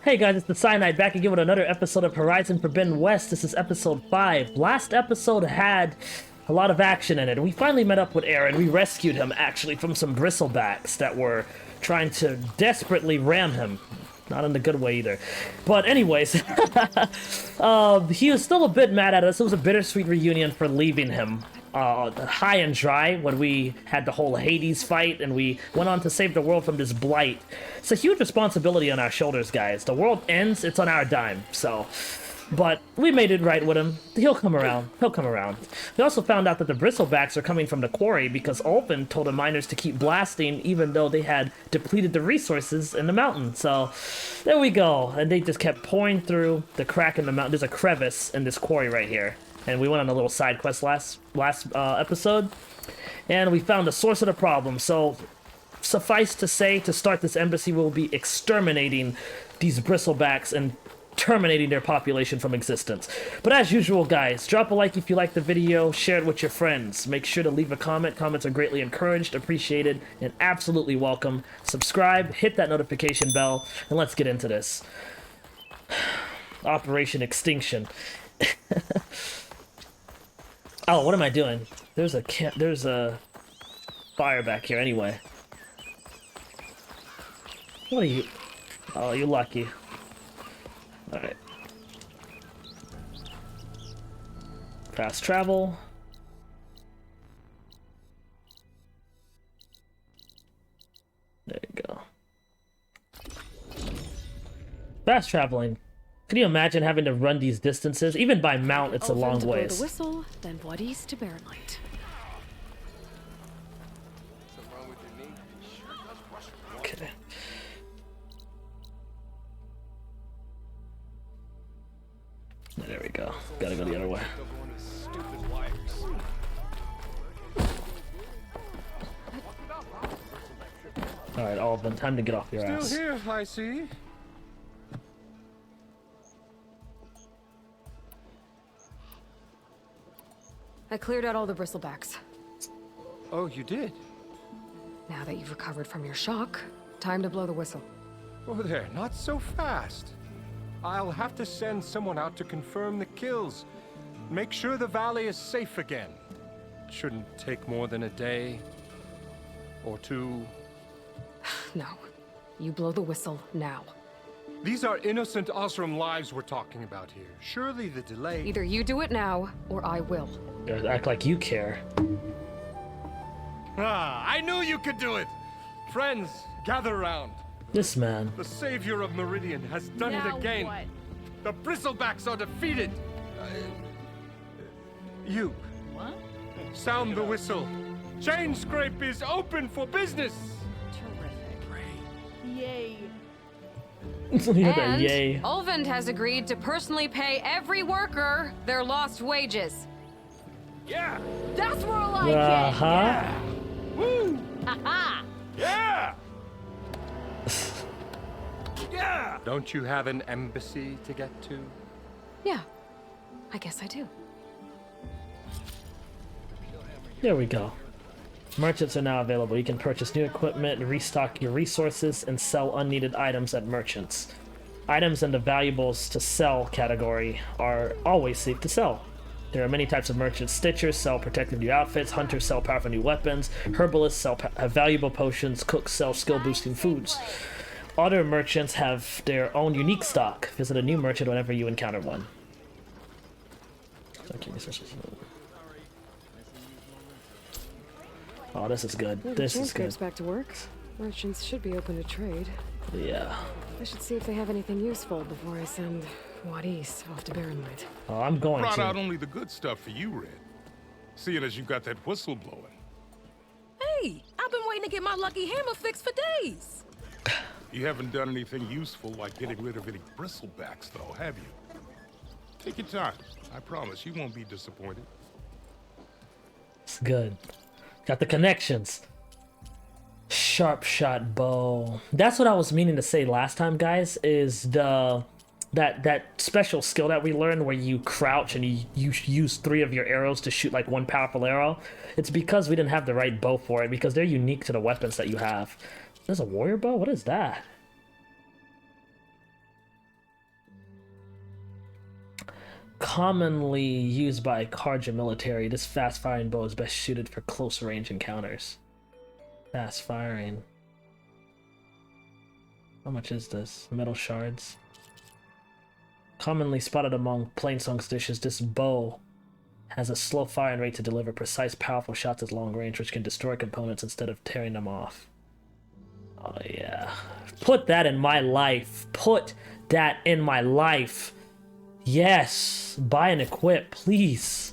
Hey guys, it's the Cyanide back again with another episode of Horizon Forbidden West. This is episode 5. Last episode had a lot of action in it. We finally met up with Aaron. We rescued him, actually, from some bristlebacks that were trying to desperately ram him. Not in a good way either. But anyways, he was still a bit mad at us. It was a bittersweet reunion for leaving him high and dry when we had the whole Hades fight and we went on to save the world from this blight. It's a huge responsibility on our shoulders, guys. The world ends, it's on our dime, so... But we made it right with him. He'll come around. He'll come around. We also found out that the bristlebacks are coming from the quarry because Ulfin told the miners to keep blasting even though they had depleted the resources in the mountain. So there we go. And they just kept pouring through the crack in the mountain. There's a crevice in this quarry right here. And we went on a little side quest last episode. And we found the source of the problem. So suffice to say, to start this embassy, we'll be exterminating these bristlebacks and terminating their population from existence. But as usual, guys, drop a like if you like the video, share it with your friends. Make sure to leave a comment. Comments are greatly encouraged, appreciated, and absolutely welcome. Subscribe, hit that notification bell, and let's get into this. Operation Extinction. Oh, what am I doing? There's a fire back here anyway. What are you? Oh, you're lucky. Alright. Fast travel. There you go. Fast traveling. Can you imagine having to run these distances? Even by mount, it's a long ways. The whistle, then what east to Barren Light. Okay. There we go. Gotta go the other way. Alright, Alvin, time to get off your ass. Still here, I see. I cleared out all the bristlebacks. Oh, you did? Now that you've recovered from your shock, time to blow the whistle. Oh there, not so fast. I'll have to send someone out to confirm the kills. Make sure the valley is safe again. Shouldn't take more than a day or two. No. You blow the whistle now. These are innocent Osram lives we're talking about here. Surely the delay... Either you do it now, or I will. Act like you care. Ah, I knew you could do it! Friends, gather round. This man. The savior of Meridian has done it again. What? The bristlebacks are defeated. You. What? Sound the whistle. Chain Scrape is open for business. Terrific. Yay. And Yay. Ulvin has agreed to personally pay every worker their lost wages. Yeah. That's where I like Uh-huh. Woo. it. Ha Yeah. Yeah. Don't you have an embassy to get to? Yeah, I guess I do. There we go. Merchants are now available. You can purchase new equipment, restock your resources, and sell unneeded items at merchants. Items in the valuables to sell category are always safe to sell. There are many types of merchants. Stitchers sell protective new outfits, hunters sell powerful new weapons, herbalists sell valuable potions, cooks sell skill-boosting foods. Other merchants have their own unique stock. Visit a new merchant whenever you encounter one. Oh, this is good. This is good. Back to work. Merchants should be open to trade. Yeah. I should see if they have anything useful before I send Wadis off to Barren Light. Oh, I'm going Brought to. out only the good stuff for you, Red. Seeing as you got that whistle blowing. Hey, I've been waiting to get my lucky hammer fixed for days. You haven't done anything useful like getting rid of any bristlebacks, though, have you? Take your time. I promise you won't be disappointed. It's good. Got the connections. Sharp shot bow. That's what I was meaning to say last time, guys, is that special skill that we learned where you crouch and you use 3 of your arrows to shoot like one powerful arrow. It's because we didn't have the right bow for it, because they're unique to the weapons that you have. There's a warrior bow? What is that? Commonly used by Karja military, this fast-firing bow is best suited for close-range encounters. Fast-firing. How much is this? Metal shards. Commonly spotted among plainsong's dishes, this bow has a slow firing rate to deliver precise, powerful shots at long range, which can destroy components instead of tearing them off. Oh yeah. Put that in my life. Put that in my life. Yes. Buy and equip, please.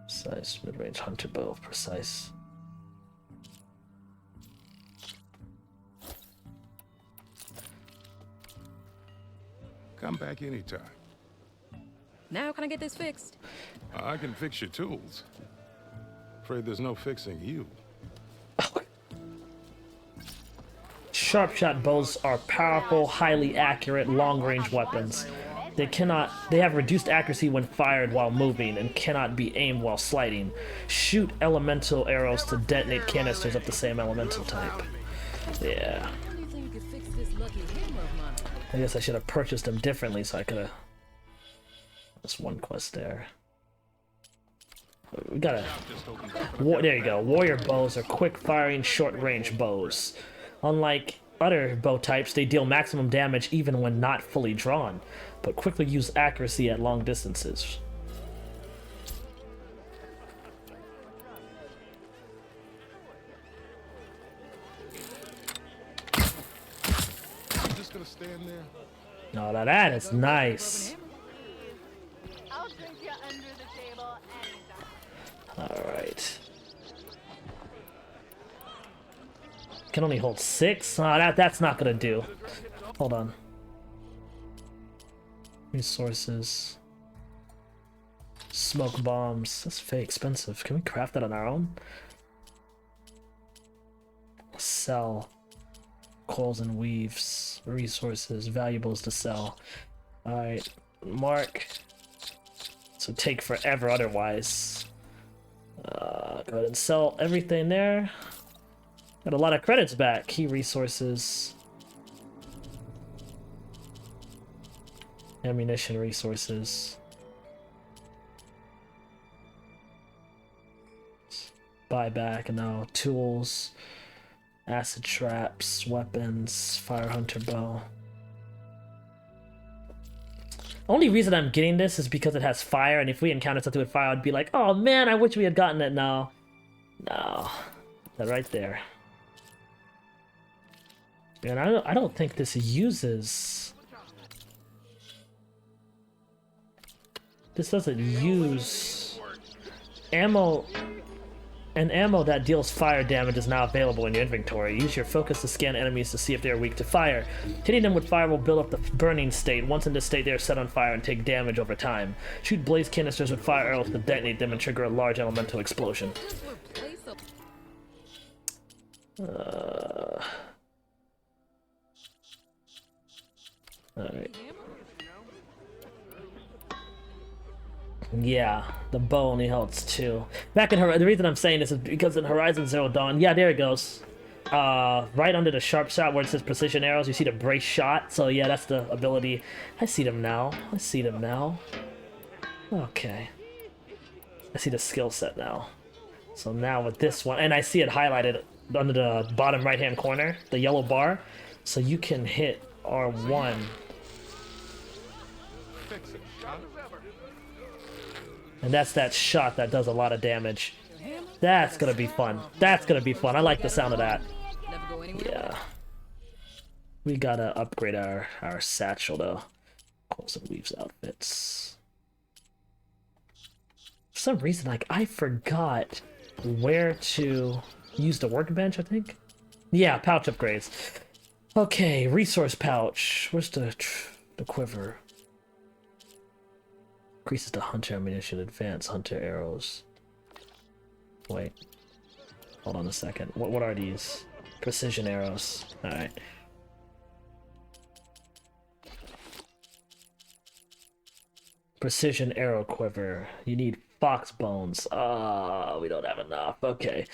Precise mid-range hunter bow, precise. Come back anytime. Now can I get this fixed? I can fix your tools. Afraid there's no fixing you. Sharp-shot bows are powerful, highly accurate, long-range weapons. They have reduced accuracy when fired while moving and cannot be aimed while sliding. Shoot elemental arrows to detonate canisters of the same elemental type. Yeah. I guess I should have purchased them differently so I could have... That's one quest there. We gotta... There you go. Warrior bows are quick-firing, short-range bows. Unlike other bow types, they deal maximum damage even when not fully drawn, but quickly use accuracy at long distances. I'm just gonna stand there. No, now that is nice. I'll drink you under the table anytime. Alright. Can only hold 6? Oh, that's not gonna do. Hold on. Resources. Smoke bombs. That's very expensive. Can we craft that on our own? Sell. Coils and weaves. Resources. Valuables to sell. Alright. Mark. So take forever otherwise. Go ahead and sell everything there. Got a lot of credits back. Key resources. Ammunition resources. Buyback, and now tools. Acid traps, weapons, fire hunter bow. Only reason I'm getting this is because it has fire, and if we encountered something with fire, I'd be like, oh man, I wish we had gotten it now. No. That right there. And I don't think this uses... This doesn't use ammo. An ammo that deals fire damage is now available in your inventory. Use your focus to scan enemies to see if they are weak to fire. Hitting them with fire will build up the burning state. Once in this state, they are set on fire and take damage over time. Shoot blaze canisters with fire arrows to detonate them and trigger a large elemental explosion. Alright. Yeah, the bow only holds 2. Back in the reason I'm saying this is because in Horizon Zero Dawn, yeah, there it goes. Right under the sharp shot where it says precision arrows, you see the brace shot. So yeah, that's the ability. I see them now. I see them now. Okay. I see the skill set now. So now with this one, and I see it highlighted under the bottom right hand corner, the yellow bar. So you can hit R1. And that's that shot that does a lot of damage. That's gonna be fun. That's gonna be fun. I like the sound of that. Yeah. We gotta upgrade our satchel though. Close and weaves outfits. For some reason, like, I forgot where to use the workbench, I think. Yeah, pouch upgrades. Okay, resource pouch. Where's the quiver? Increases the hunter ammunition, advance hunter arrows. Wait. Hold on a second. What are these? Precision arrows. Alright. Precision arrow quiver. You need fox bones. We don't have enough. Okay.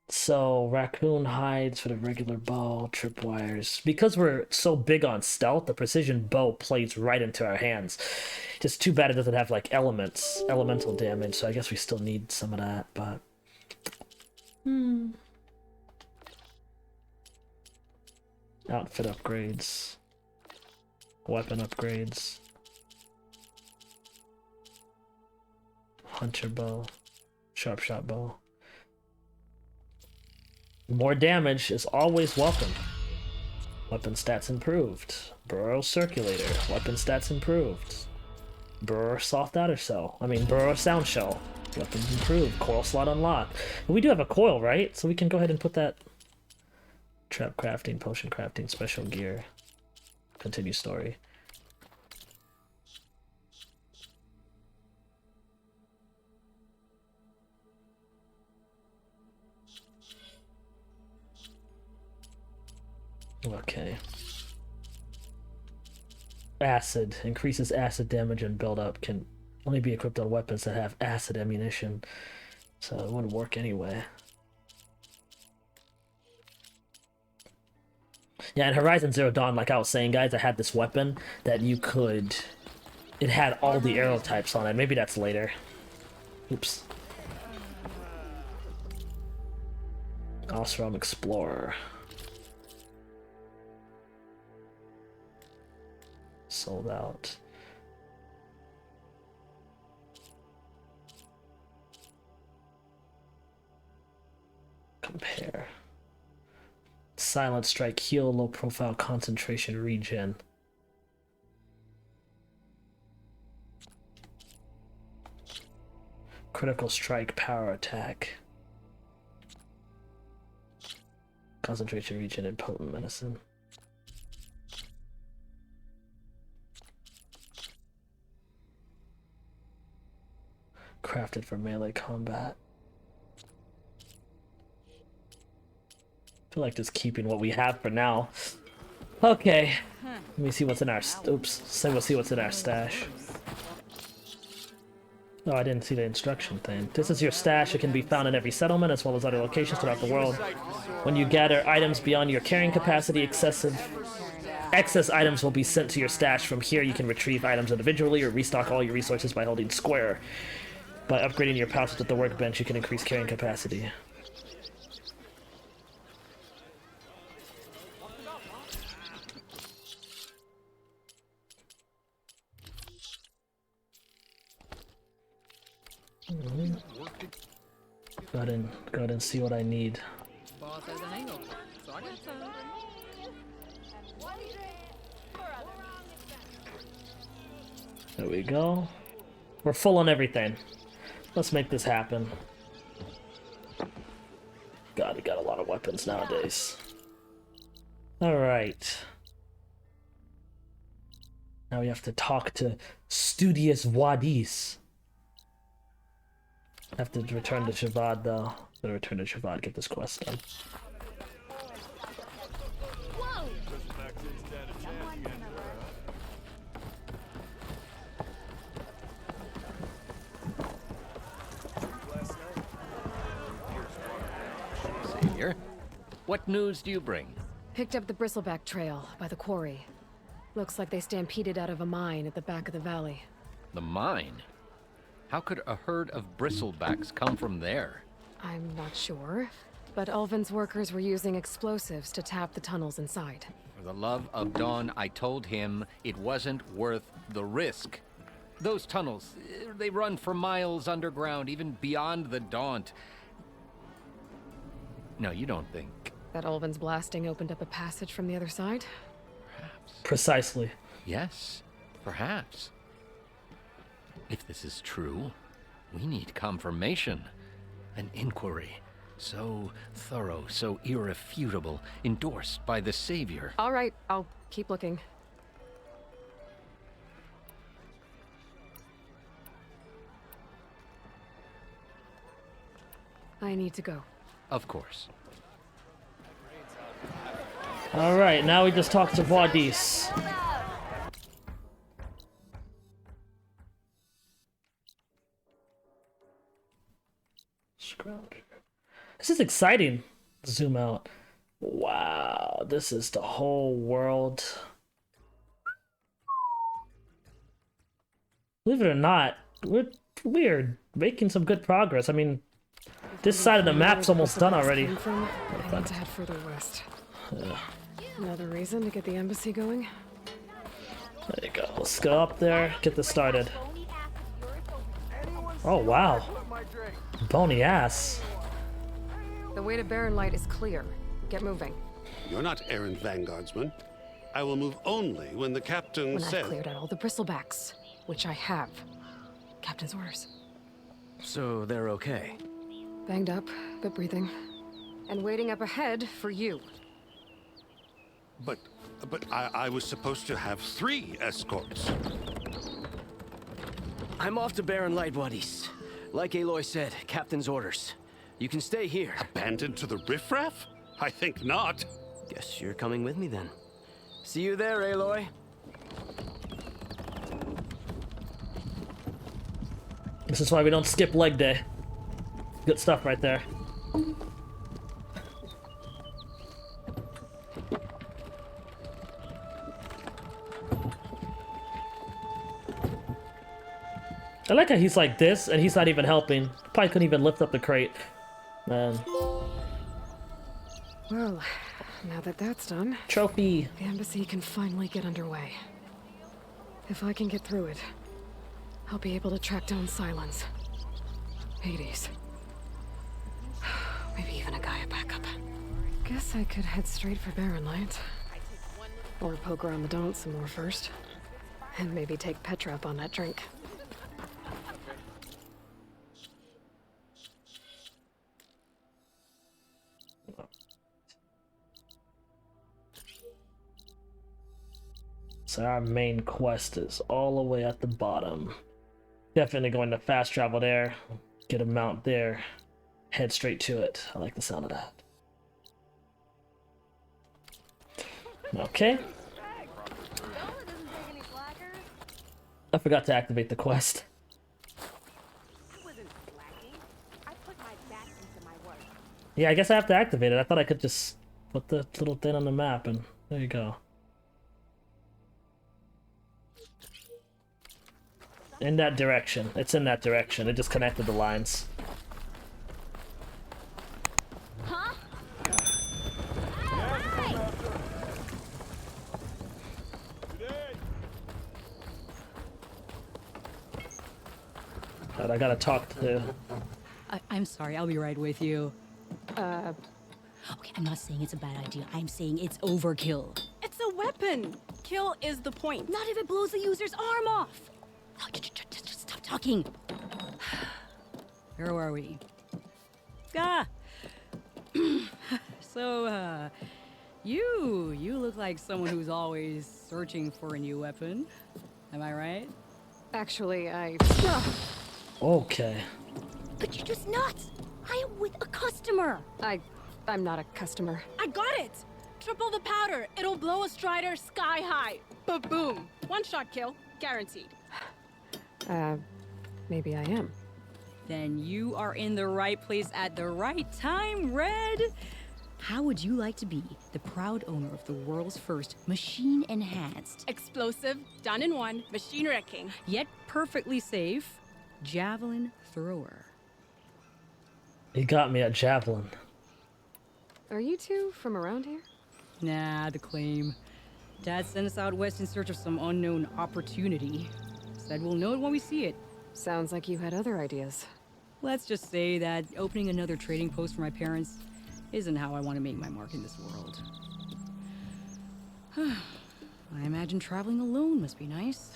So, raccoon hides for the regular bow, tripwires. Because we're so big on stealth, the precision bow plays right into our hands. Just too bad it doesn't have, like, elemental damage, so I guess we still need some of that, but... Outfit upgrades. Weapon upgrades. Hunter bow. Sharp shot bow. More damage is always welcome. Weapon stats improved. Burrow circulator. Weapon stats improved. Burrow soft outer shell. Burrow sound shell. Weapons improved. Coil slot unlocked. And we do have a coil, right? So we can go ahead and put that... Trap crafting, potion crafting, special gear. Continue story. Okay. Acid. Increases acid damage and build-up. Can only be equipped on weapons that have acid ammunition. So it wouldn't work anyway. Yeah, in Horizon Zero Dawn, like I was saying, guys, I had this weapon that you could... It had all the arrow types on it. Maybe that's later. Oops. Osram Explorer. Sold out. Compare. Silent strike, heal, low profile, concentration, regen. Critical strike, power attack. Concentration, regen, and potent medicine. Crafted for melee combat. I feel like just keeping what we have for now. Okay. Let me see what's in our... Oops. So we'll see what's in our stash. Oh, I didn't see the instruction thing. This is your stash. It can be found in every settlement as well as other locations throughout the world. When you gather items beyond your carrying capacity, excess items will be sent to your stash. From here, you can retrieve items individually or restock all your resources by holding square. By upgrading your pouches at the workbench, you can increase carrying capacity. Go ahead and see what I need. There we go. We're full on everything. Let's make this happen. God, we got a lot of weapons nowadays. Alright. Now we have to talk to Studious Wadis. I have to return to Shavad, though. Gotta return to Shavad, get this quest done. Savior, what news do you bring? Picked up the bristleback trail by the quarry. Looks like they stampeded out of a mine at the back of the valley. The mine? How could a herd of bristlebacks come from there? I'm not sure, but Ulvin's workers were using explosives to tap the tunnels inside. For the love of Dawn, I told him it wasn't worth the risk. Those tunnels, they run for miles underground, even beyond the Daunt. No, you don't think... That Ulvin's blasting opened up a passage from the other side? Perhaps. Precisely. Yes, perhaps. If this is true, we need confirmation. An inquiry. So thorough, so irrefutable, endorsed by the Savior. All right, I'll keep looking. I need to go. Of course. Alright, now we just talk to Wadis. This is exciting. Zoom out. Wow, this is the whole world. Believe it or not, we're making some good progress. I mean, this side of the map's almost done already. I need to head further west. Another reason to get the embassy going. There you go. Let's go up there, get this started. Oh, wow. Bony ass. The way to Barren Light is clear. Get moving. You're not errant vanguardsman. I will move only when the captain When says. I've cleared out all the bristlebacks, which I have. Captain's orders. So they're okay. Banged up, but breathing. And waiting up ahead for you. But I was supposed to have 3 escorts. I'm off to Barren Light, buddies. Like Aloy said, captain's orders. You can stay here. Abandoned to the riffraff? I think not. Guess you're coming with me then. See you there, Aloy. This is why we don't skip leg day. Good stuff right there. I like how he's like this, and he's not even helping. Probably couldn't even lift up the crate. Man. Well, now that that's done, Trophy. the embassy can finally get underway. If I can get through it, I'll be able to track down Silence. Hades. Maybe even a Gaia backup. Guess I could head straight for Barren Light. Or poke around the Daunt some more first. And maybe take Petra up on that drink. So our main quest is all the way at the bottom. Definitely going to fast travel there, get a mount there, head straight to it. I like the sound of that. Okay. I forgot to activate the quest. Yeah, I guess I have to activate it. I thought I could just put the little thing on the map and there you go. In that direction. It's in that direction. It just connected the lines. Huh? God, I gotta talk to... I'm sorry, I'll be right with you. Uh, Okay, I'm not saying it's a bad idea. I'm saying it's overkill. It's a weapon. Kill is the point. Not if it blows the user's arm off. Oh, just stop talking. Where are we? Ah! So, you look like someone who's always searching for a new weapon. Am I right? actually, Okay. But you're just nuts! I am with a customer! I'm not a customer. I got it. Triple the powder. It'll blow a Strider sky high. Ba-boom. One shot kill. Guaranteed. Maybe I am. Then you are in the right place at the right time, Red! How would you like to be the proud owner of the world's first machine-enhanced, Explosive, done in one, machine wrecking. yet perfectly safe, javelin thrower? He got me at Javelin. Are you two from around here? Nah, the claim. Dad sent us out west in search of some unknown opportunity. Said we'll know it when we see it. Sounds like you had other ideas. Let's just say that opening another trading post for my parents isn't how I want to make my mark in this world. I imagine traveling alone must be nice.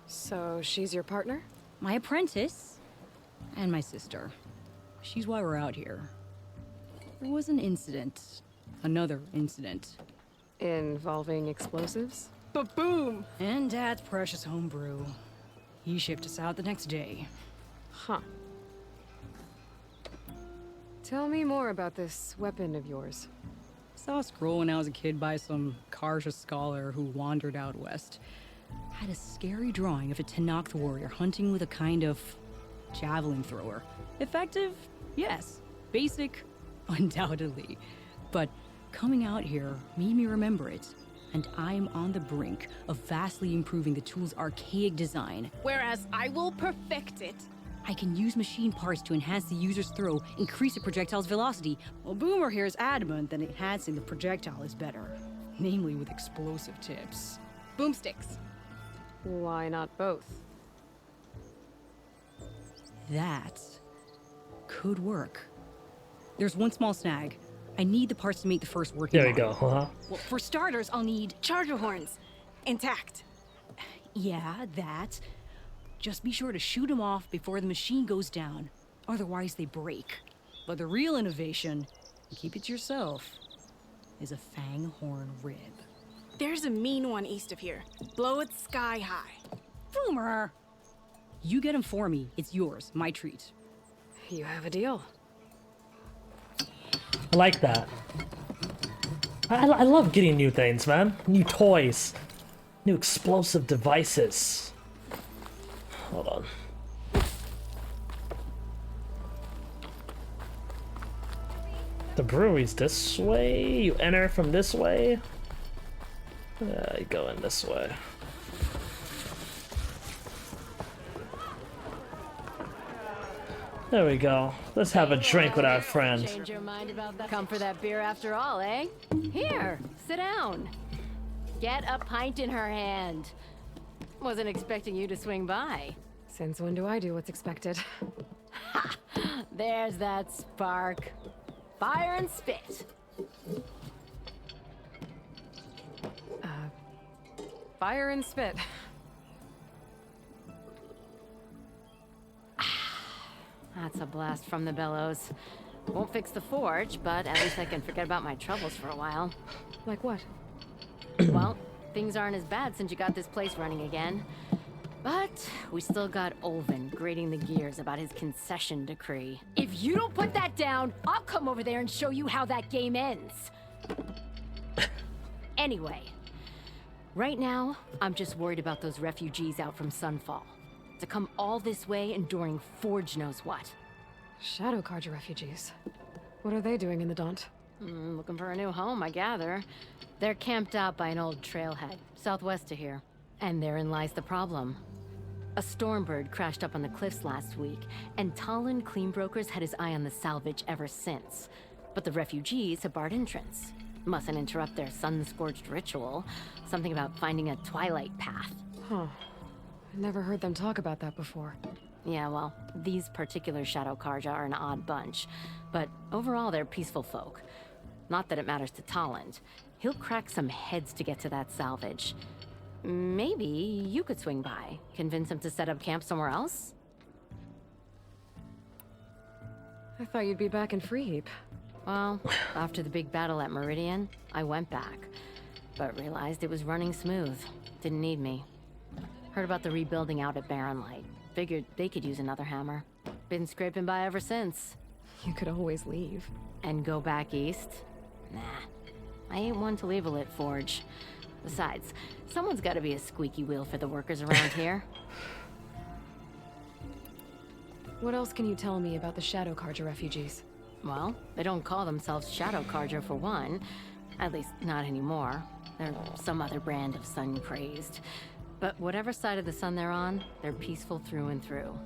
So she's your partner? My apprentice and my sister. She's why we're out here. There was an incident. Another incident. Involving explosives? Ba-boom. And Dad's precious homebrew. He shipped us out the next day. Huh. Tell me more about this weapon of yours. Saw a scroll when I was a kid by some Karja scholar who wandered out west. Had a scary drawing of a Tenakth warrior hunting with a kind of javelin thrower. Effective? Yes. Basic? Undoubtedly. But coming out here made me remember it. And I'm on the brink of vastly improving the tool's archaic design. Whereas I will perfect it. I can use machine parts to enhance the user's throw, increase the projectile's velocity, while Boomer here is adamant that enhancing the projectile is better. Namely with explosive tips. Boomsticks. Why not both? That could work. There's one small snag. I need the parts to make the first working There we model. go. Well, for starters, I'll need charger horns. Intact. Yeah, that. Just be sure to shoot them off before the machine goes down. Otherwise, they break. But the real innovation, and keep it to yourself, is a fang horn rib. There's a mean one east of here. Blow it sky high. Boomer! You get him for me. It's yours. My treat. You have a deal. I like that. I love getting new things, man. New toys. New explosive devices. Hold on. The brewery's this way. You enter from this way. You go in this way. There we go. Let's have a drink with our friend. Change your mind about that? Come for that beer after all, eh? Here, sit down. Get a pint in her hand. Wasn't expecting you to swing by. Since when do I do what's expected? Ha! There's that spark. Fire and spit. Fire and spit. That's a blast from the bellows. Won't fix the forge, but at least I can forget about my troubles for a while. Like what? Well, things aren't as bad since you got this place running again. But we still got Olvin grating the gears about his concession decree. If you don't put that down, I'll come over there and show you how that game ends. Anyway, right now, I'm just worried about those refugees out from Sunfall. To come all this way enduring Forge knows what. Shadow Carja refugees. What are they doing in the Daunt? Looking for a new home, I gather. They're camped out by an old trailhead, southwest of here. And therein lies the problem. A Stormbird crashed up on the cliffs last week, and Talon Cleanbrokers had his eye on the salvage ever since. But the refugees have barred entrance. Mustn't interrupt their sun-scorched ritual. Something about finding a twilight path. Huh. I never heard them talk about that before. Yeah, well, these particular Shadow Carja are an odd bunch. But overall, they're peaceful folk. Not that it matters to Talon. He'll crack some heads to get to that salvage. Maybe you could swing by, convince him to set up camp somewhere else? I thought you'd be back in Freeheap. Well, after the big battle at Meridian, I went back. But realized it was running smooth. Didn't need me. Heard about the rebuilding out at Barren Light. Figured they could use another hammer. Been scraping by ever since. You could always leave. And go back east? Nah. I ain't one to leave a lit forge. Besides, someone's gotta be a squeaky wheel for the workers around here. What else can you tell me about the Shadow Carja refugees? Well, they don't call themselves Shadow Carja for one. At least, not anymore. They're some other brand of sun-crazed. But whatever side of the sun they're on, they're peaceful through and through.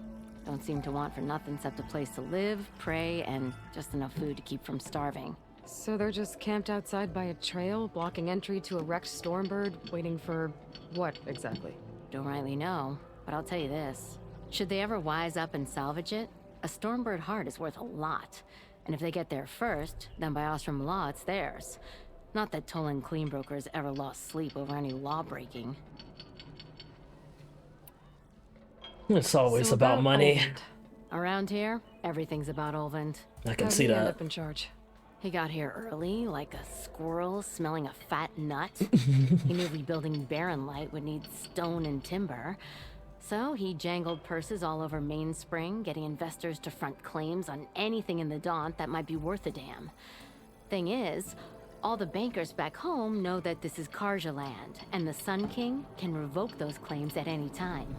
Don't seem to want for nothing except a place to live, pray, and just enough food to keep from starving. So they're just camped outside by a trail, blocking entry to a wrecked Stormbird, waiting for what, exactly? Don't rightly know, but I'll tell you this. Should they ever wise up and salvage it, a Stormbird heart is worth a lot. And if they get there first, then by Ostrom law, it's theirs. Not that Tolan Cleanbrokers ever lost sleep over any law-breaking. It's always So about money. Olvend. Around here, everything's about Olvend. I can How'd see he end that. up in charge? He got here early, like a squirrel smelling a fat nut. He knew rebuilding Barren Light would need stone and timber. So he jangled purses all over Mainspring, getting investors to front claims on anything in the Daunt that might be worth a damn. Thing is, all the bankers back home know that this is Carja land, and the Sun King can revoke those claims at any time.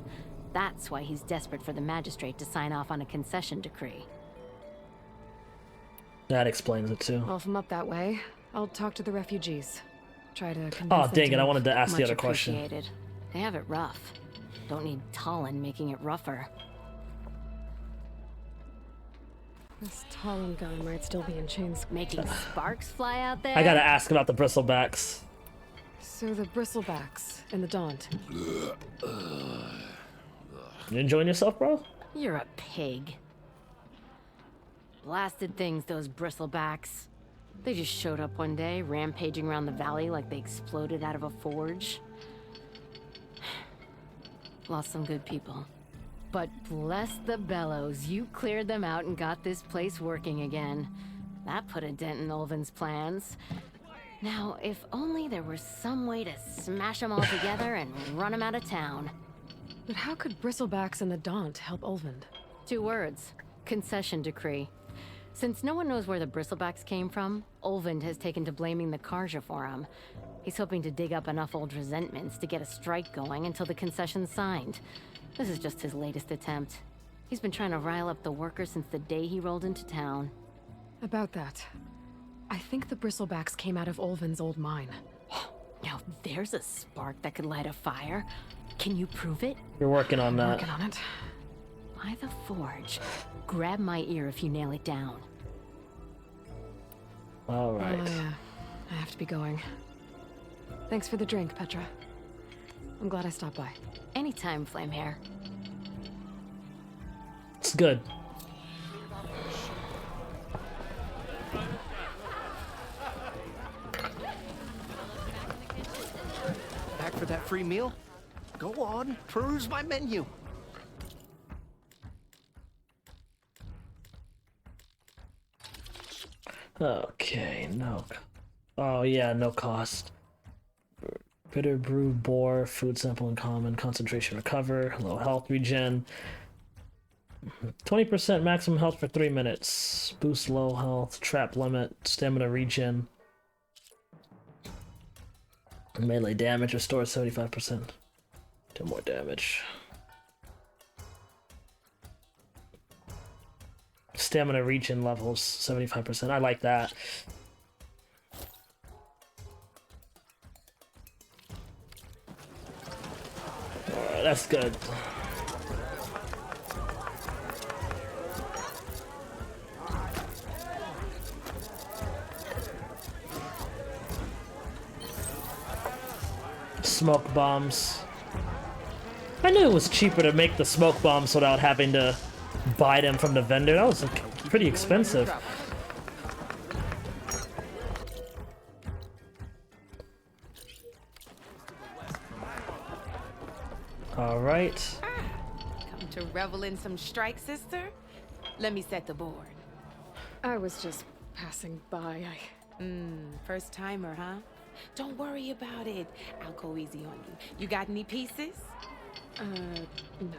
That's why he's desperate for the magistrate to sign off on a concession decree. That explains it too. Well, if I'm up that way, I'll talk to the refugees. Try to convince Oh, them dang to it, I move. wanted to ask the Much other question. appreciated. They have it rough. Don't need Talon making it rougher. This Talon guy might still be in chains. Making sparks fly out there? I gotta ask about the bristlebacks. So the bristlebacks and the Daunt. You enjoying yourself, bro? You're a pig. Blasted things, those bristlebacks. They just showed up one day, rampaging around the valley like they exploded out of a forge. Lost some good people. But bless the bellows, you cleared them out and got this place working again. That put a dent in Ulvin's plans. Now, if only there were some way to smash them all together and run them out of town. But how could bristlebacks and the Daunt help Ulvund? 2 words. Concession decree. Since no one knows where the bristlebacks came from, Ulvund has taken to blaming the Karja for them. He's hoping to dig up enough old resentments to get a strike going until the concession's signed. This is just his latest attempt. He's been trying to rile up the workers since the day he rolled into town. About that, I think the bristlebacks came out of Ulvund's old mine. Now there's a spark that could light a fire. Can you prove it? You're working on that. Working on it. By the forge. Grab my ear if you nail it down. All right. Oh, yeah. I have to be going. Thanks for the drink, Petra. I'm glad I stopped by. Anytime, Flamehair. It's good. Back for that free meal? Go on, peruse my menu. Okay, no. Oh yeah, no cost. Bitter brew boar, food sample in common, concentration recover, low health regen. 20% maximum health for 3 minutes. Boost low health, trap limit, stamina regen. Melee damage restores 75%. 10 more damage. Stamina regen levels 75%. I like that. Alright, that's good. Smoke bombs. I knew it was cheaper to make the smoke bombs without having to buy them from the vendor. That was like, pretty expensive. All right. Come to revel in some strike, sister? Let me set the board. I was just passing by. First timer, huh? Don't worry about it. I'll go easy on you. You got any pieces? No.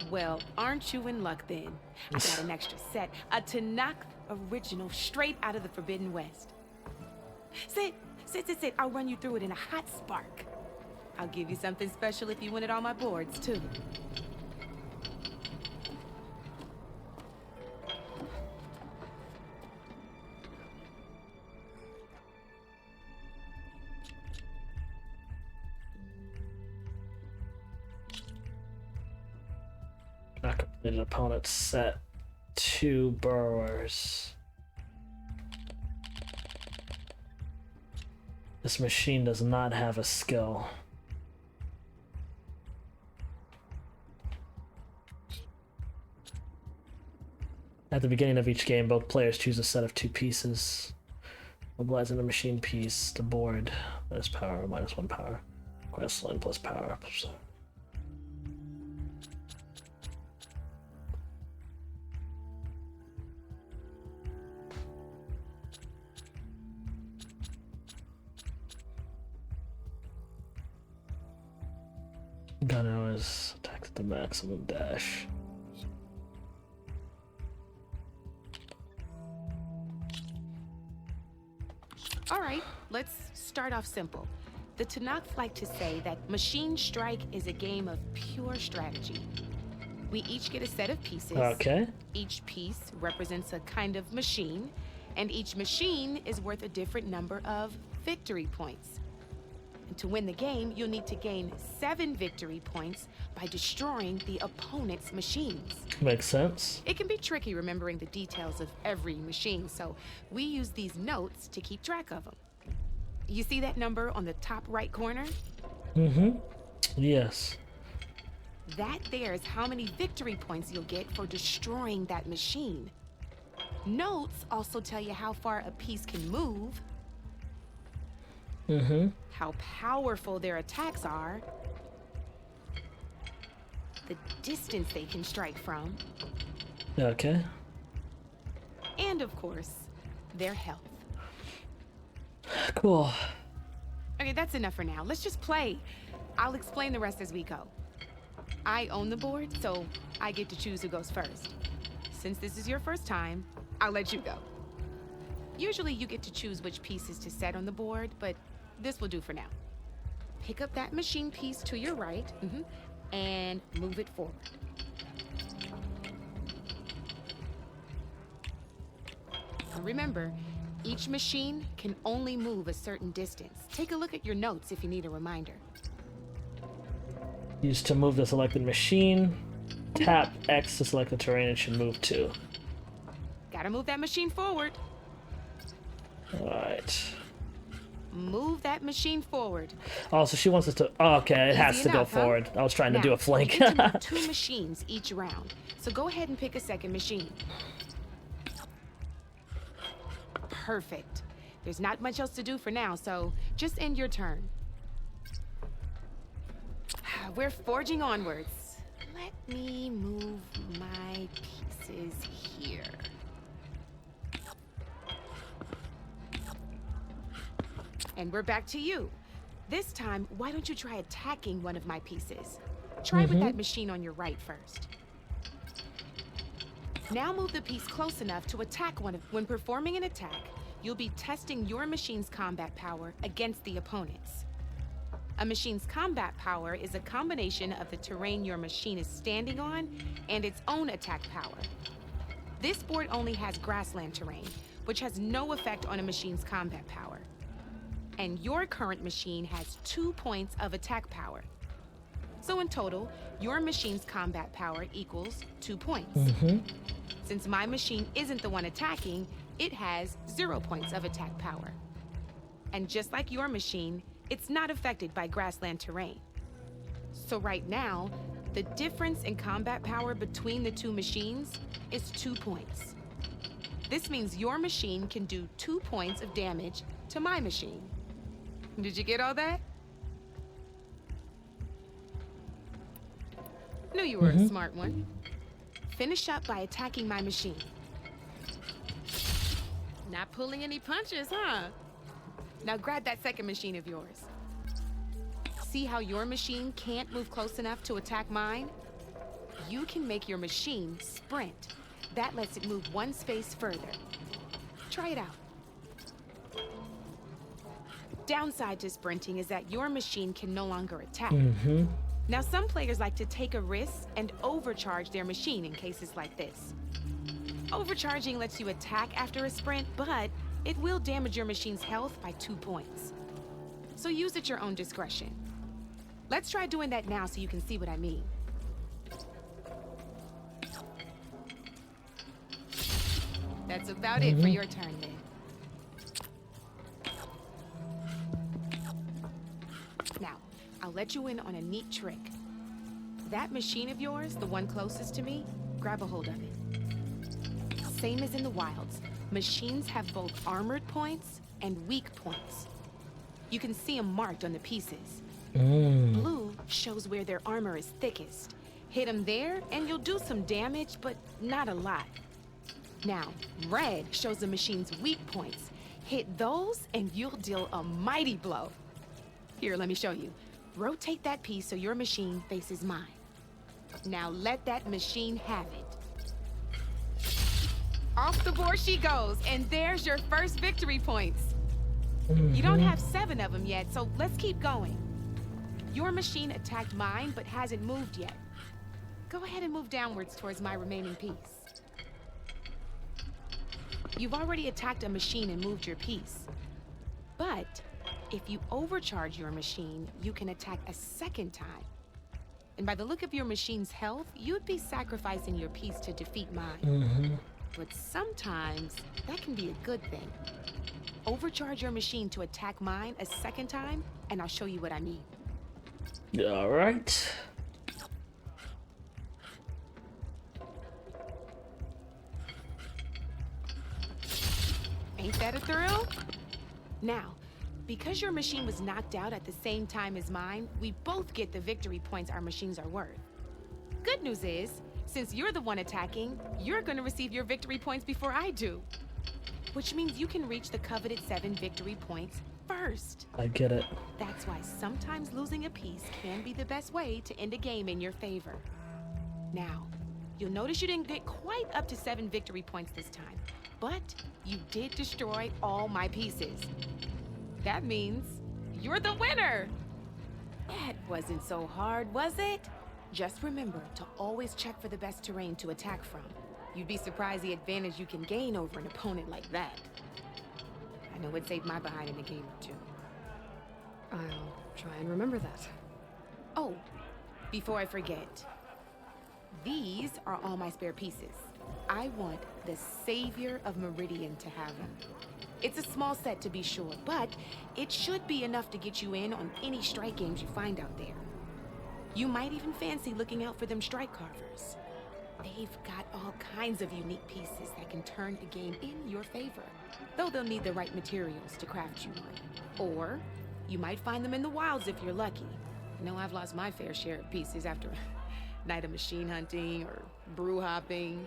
Well, aren't you in luck then? I got an extra set. A Tanakh original straight out of the Forbidden West. Sit. I'll run you through it in a hot spark. I'll give you something special if you win it on my boards, too. Not completed opponent set 2 burrowers. This machine does not have a skill. At the beginning of each game, both players choose a set of 2 pieces. Mobilizing the machine piece, the board, minus power, minus 1 power. Quest line plus power. Gunner is attacked at the maximum dash. All right, let's start off simple. The Tanakh like to say that Machine Strike is a game of pure strategy. We each get a set of pieces. Okay. Each piece represents a kind of machine, and each machine is worth a different number of victory points. And to win the game, you'll need to gain 7 victory points by destroying the opponent's machines. Makes sense. It can be tricky remembering the details of every machine, so we use these notes to keep track of them. You see that number on the top right corner? Mm-hmm. Yes. That there is how many victory points you'll get for destroying that machine. Notes also tell you how far a piece can move, how powerful their attacks are, the distance they can strike from, Okay. and of course, their health. Cool. Okay, that's enough for now. Let's just play. I'll explain the rest as we go. I own the board, so I get to choose who goes first. Since this is your first time, I'll let you go. Usually you get to choose which pieces to set on the board, but this will do for now. Pick up that machine piece to your right, and move it forward. And remember, each machine can only move a certain distance. Take a look at your notes if you need a reminder. Use to move the selected machine. Tap X to select the terrain it should move to. Gotta move that machine forward. Alright. Move that machine forward. Oh, so she wants us to... Oh, okay, it has Easy to go enough, huh? forward. I was trying to Now, do a flank. You get to move 2 machines each round. So go ahead and pick a second machine. Perfect. There's not much else to do for now, so just end your turn. We're forging onwards. Let me move my pieces here. And we're back to you. This time, why don't you try attacking one of my pieces? Try with that machine on your right first. Now move the piece close enough to attack one of... When performing an attack, you'll be testing your machine's combat power against the opponent's. A machine's combat power is a combination of the terrain your machine is standing on and its own attack power. This board only has grassland terrain, which has no effect on a machine's combat power. And your current machine has 2 points of attack power. So in total, your machine's combat power equals 2 points. Since my machine isn't the one attacking, it has 0 points of attack power. And just like your machine, it's not affected by grassland terrain. So right now, the difference in combat power between the 2 machines is 2 points. This means your machine can do 2 points of damage to my machine. Did you get all that? Knew you were a smart one. Finish up by attacking my machine. Not pulling any punches, huh? Now grab that second machine of yours. See how your machine can't move close enough to attack mine? You can make your machine sprint. That lets it move 1 space further. Try it out. Downside to sprinting is that your machine can no longer attack. Now, some players like to take a risk and overcharge their machine in cases like this. Overcharging lets you attack after a sprint, but it will damage your machine's health by 2 points. So use at your own discretion. Let's try doing that now so you can see what I mean. That's about it for your turn, then. Now, I'll let you in on a neat trick. That machine of yours, the one closest to me, grab a hold of it. Same as in the wilds, machines have both armored points and weak points. You can see them marked on the pieces. Blue shows where their armor is thickest. Hit them there, and you'll do some damage, but not a lot. Now, red shows the machine's weak points. Hit those, and you'll deal a mighty blow. Here, let me show you. Rotate that piece so your machine faces mine. Now let that machine have it. Off the board she goes, and there's your first victory points. You don't have 7 of them yet, so let's keep going. Your machine attacked mine, but hasn't moved yet. Go ahead and move downwards towards my remaining piece. You've already attacked a machine and moved your piece. But if you overcharge your machine, you can attack a second time. And by the look of your machine's health, you'd be sacrificing your piece to defeat mine. But sometimes that can be a good thing. Overcharge your machine to attack mine a second time, and I'll show you what I mean. All right. Ain't that a thrill? Now, because your machine was knocked out at the same time as mine, we both get the victory points our machines are worth. Good news is, since you're the one attacking, you're gonna receive your victory points before I do. Which means you can reach the coveted 7 victory points first. I get it. That's why sometimes losing a piece can be the best way to end a game in your favor. Now, you'll notice you didn't get quite up to 7 victory points this time, but you did destroy all my pieces. That means you're the winner! That wasn't so hard, was it? Just remember to always check for the best terrain to attack from. You'd be surprised the advantage you can gain over an opponent like that. I know it saved my behind in a game or 2. I'll try and remember that. Oh, before I forget, these are all my spare pieces. I want the Savior of Meridian to have them. It's a small set to be sure, but it should be enough to get you in on any strike games you find out there. You might even fancy looking out for them strike carvers. They've got all kinds of unique pieces that can turn a game in your favor, though they'll need the right materials to craft you one. Or you might find them in the wilds if you're lucky. I know I've lost my fair share of pieces after a night of machine hunting or brew hopping.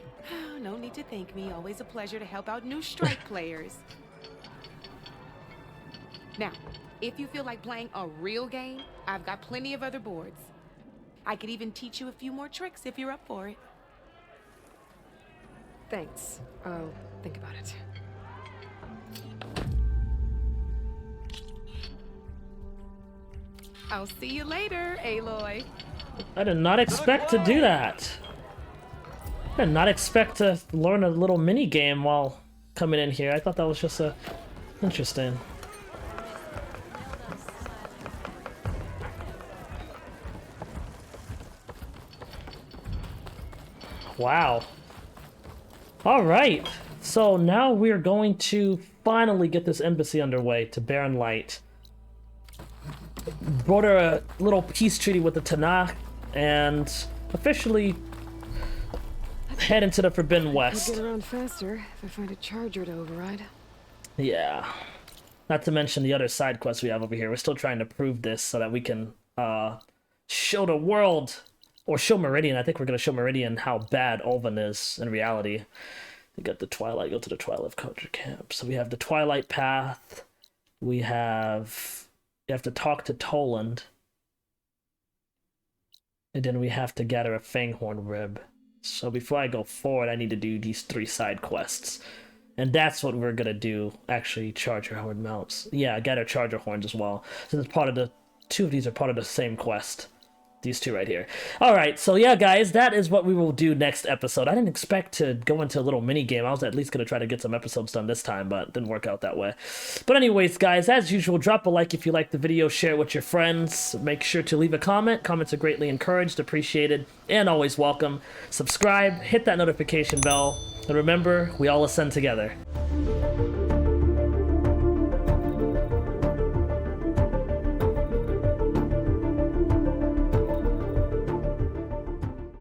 No need to thank me. Always a pleasure to help out new strike players. Now, if you feel like playing a real game, I've got plenty of other boards. I could even teach you a few more tricks if you're up for it. Thanks. I'll think about it. I'll see you later, Aloy. I did not expect to do that. I did not expect to learn a little mini game while coming in here. I thought that was just interesting. Wow. All right. So now we're going to finally get this embassy underway to Barren Light. Brought her a little peace treaty with the Tanakh and officially head into the Forbidden West. I'll get around faster if I find a charger to override. Yeah. Not to mention the other side quests we have over here. We're still trying to prove this so that we can show the world, or show Meridian. I think we're going to show Meridian how bad Ulven is in reality. We got the Twilight, go to the Twilight Culture Camp. So we have the Twilight Path. We have... You have to talk to Toland. And then we have to gather a Fanghorn Rib. So before I go forward, I need to do these 3 side quests. And that's what we're gonna do. Actually, Charger Horn Mounts. Yeah, gather Charger Horns as well. So it's part of the... 2 of these are part of the same quest. These 2 right here. Alright, so yeah, guys, that is what we will do next episode. I didn't expect to go into a little mini game. I was at least going to try to get some episodes done this time, but it didn't work out that way. But anyways, guys, as usual, drop a like if you like the video, share it with your friends. Make sure to leave a comment. Comments are greatly encouraged, appreciated, and always welcome. Subscribe, hit that notification bell, and remember, we all ascend together.